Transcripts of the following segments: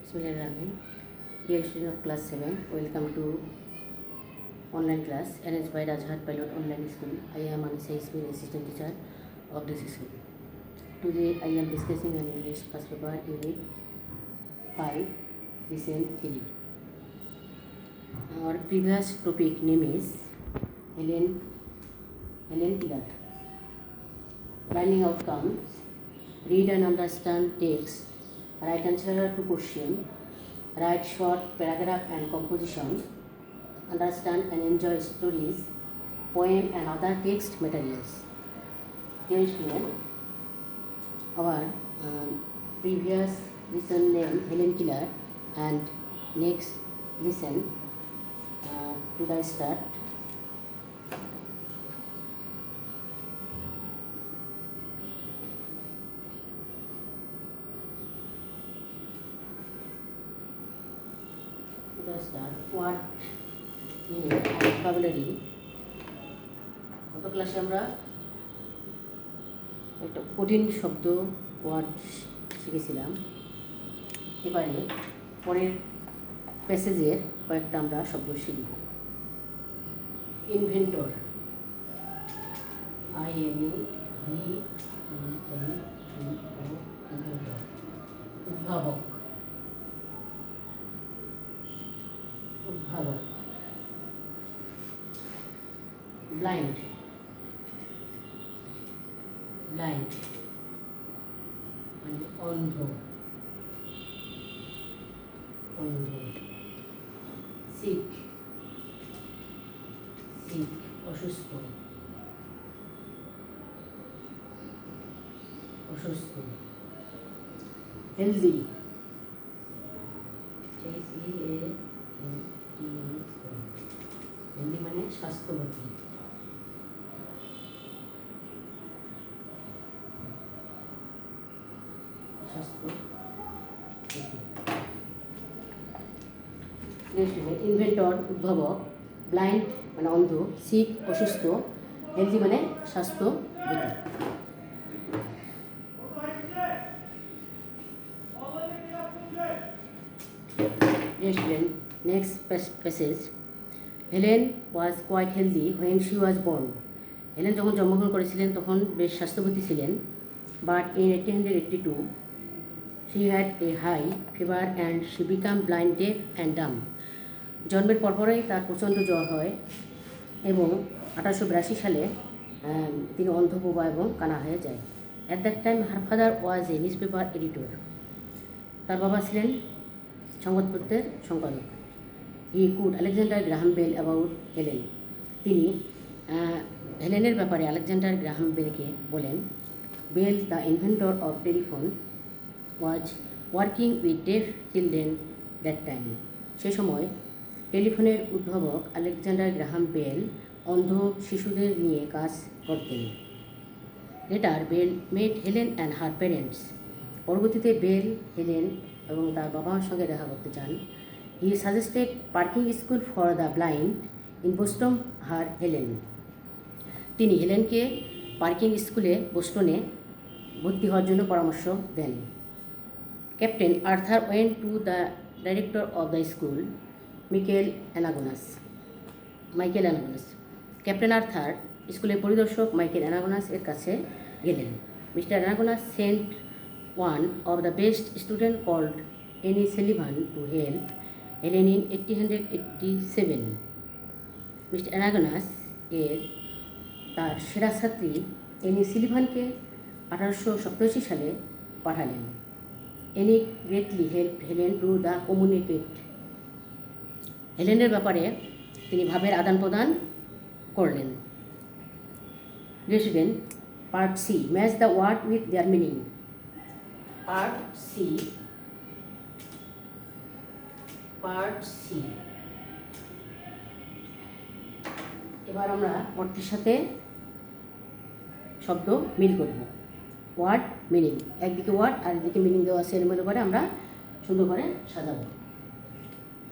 Bismillahirrahmanirrahim. Dear student of class 7, welcome to online class arranged by Rajhat Pilot Online School. I am Anisa Ismail, assistant teacher of this school. Today I am discussing an English first paper unit 5, lesson 3. Our previous topic name is Helen Keller. Learning outcomes: read and understand text, write answer to question, write short paragraph and composition, understand and enjoy stories, poem and other text materials. Dear student, our previous lesson name Helen Keller, and next lesson to the start. What vocabulary গত ক্লাসে আমরা একটা কঠিন শব্দ word শিখেছিলাম। এবারে পরের প্যাসেজের কয়েকটা আমরা শব্দ শিখব। Inventor, inventor. উদ্ভাবক, উদ্ভাবক। ব্লাইন্ড, ব্লাইন্ড মানে অন্ধ, অন্ধ। সিক, সিক অসুস্থ, অসুস্থ। হেলদি, হেলদি মানে স্বাস্থ্যবতী। ইনভেন্টর উদ্ভাবক, ব্লাইন্ড মানে অন্ধ, সিক অসুস্থ, হেলদি মানে স্বাস্থ্যবতী। Next passage. Helen was quite healthy when she was born. Helen যখন জন্মগ্রহণ করেছিলেন তখন বেশ স্বাস্থ্যবতী ছিলেন। But in 1882 she had a high fever and she became blind, deaf and dumb. জন্মের পরপরই তার প্রচণ্ড জ্বর হয় এবং 1882 সালে তিনি অন্ধ, বোবা এবং কানা হয়ে যায়। At that time her father was a newspaper editor. তার বাবা ছিলেন সংবাদপত্রের সম্পাদক। He could Alexander Graham Bell about Helen. তিনি হেলেনের ব্যাপারে আলেকজান্ডার গ্রাহাম বেলকে বলেন, Bell the inventor of telephone was working with deaf children that time. সে সময় টেলিফোনের উদ্ভাবক আলেকজান্ডার গ্রাহাম বেল অন্ধ শিশুদের নিয়ে কাজ করতেন। Later Bell met Helen and her parents. পরবর্তীতে বেল হেলেন এবং তার বাবা মার সঙ্গে দেখা করতে চান। He suggested Perkins school for the blind in Boston her Helen. তিনি হেলেনকে পার্কিং স্কুলে বোস্টনে ভর্তি হওয়ার জন্য পরামর্শ দেন। Captain Arthur went to the director of the school, Michael Anagnos. Captain Arthur স্কুলের পরিদর্শক মাইকেল অ্যানাগোনাস এর কাছে গেলেন। Mister Anagnos sent one of the best student called Annie Sullivan to help Helen in 1887। Mister Anagnos তার সেরা ছাত্রী Annie সিলিভানকে 1887 সালে পাঠালেন। Annie greatly help Helen to the communicate. হেলেনের ব্যাপারে তিনি ভাবের আদান প্রদান করলেন। Resident part C, match the word with their meaning. Part C, part C. এবার আমরা অর্থের সাথে শব্দ মিল করব। ওয়ার্ড মিনিং, একদিকে ওয়ার্ড আর একদিকে মিনিং দেওয়া আছে, এর মধ্যে করে আমরা সুন্দর করে সাজাবো।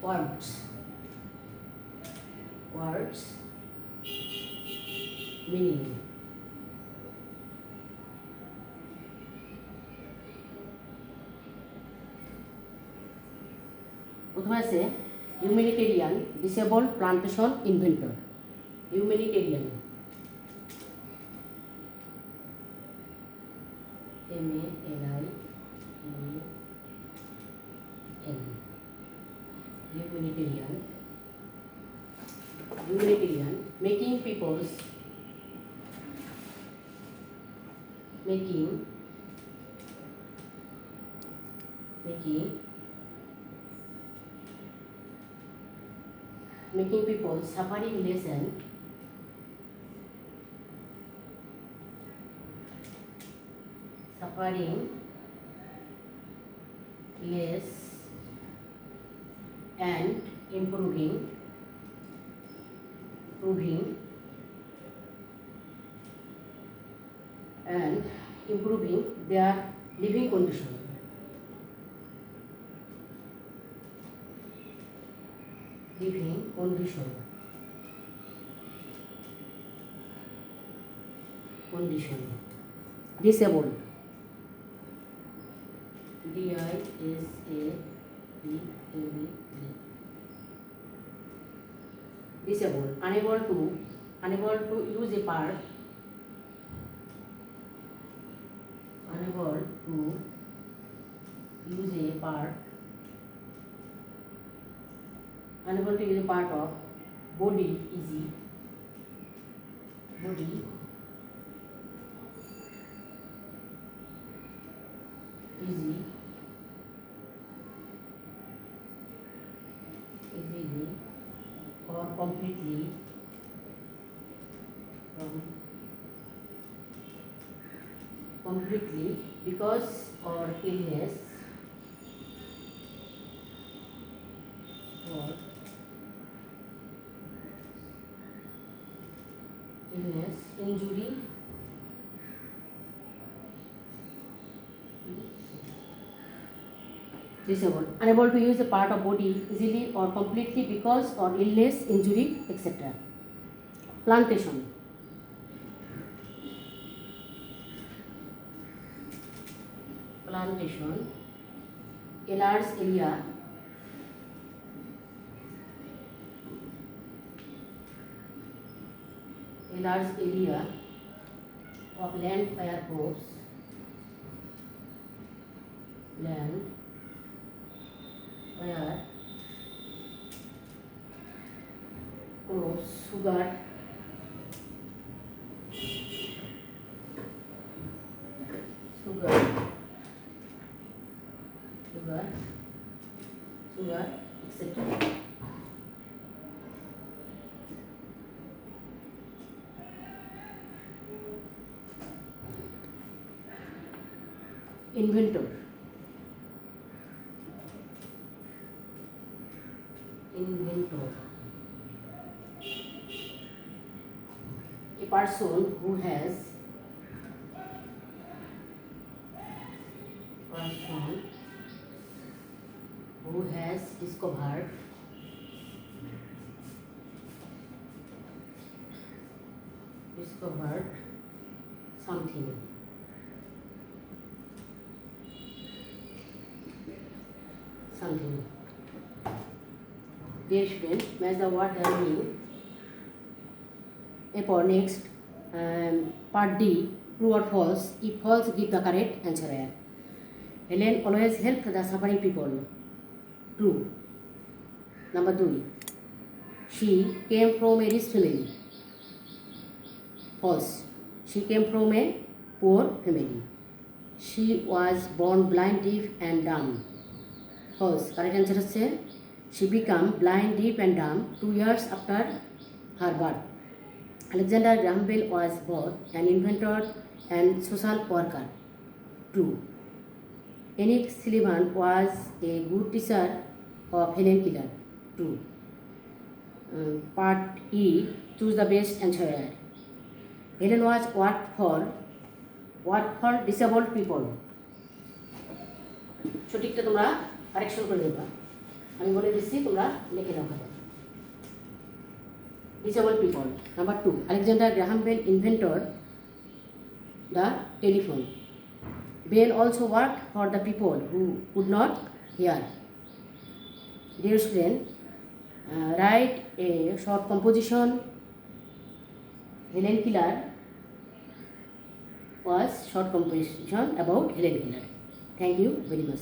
ওয়ার্ডস, ওয়ার্ডস মিনিং। প্রথমে আছে humanitarian disable plantation inventor. Humanitarian MANITAN humanitarian making people's making people suffering less and improving their living condition. Disabled disabled unable to use a part of body easily or completely because or illness injury disabled unable to use a part of body easily or completely because or illness injury etc. Plantation a large area of land where crops sugar etc. Inventor a person who has discovered something. Dear student, match the word and meaning. For next part D, true or false. If false, give the correct answer here. Helen always helped the suffering people. True. Number 2, she came from a rich family. False. She came from a poor family. She was born blind, deaf and dumb. False. Correct answer is she became blind, deaf and dumb 2 years after her birth. Alexander Graham Bell was both an inventor and social worker. True. Enid Sullivan was a good teacher of Helen Keller. True. Part E, choose the best answer. Helen was worked for disabled people. সঠিকটা তোমরা correction করে দেবা, আমি বলে দিচ্ছি, তোমরা লিখে নাও খাতা। Disabled people. Number 2, Alexander Graham Bell invented the telephone. Bell also worked for the people who could not hear. Dear student, write a short composition. Helen Keller was short composition about Helen Keller. Thank you very much.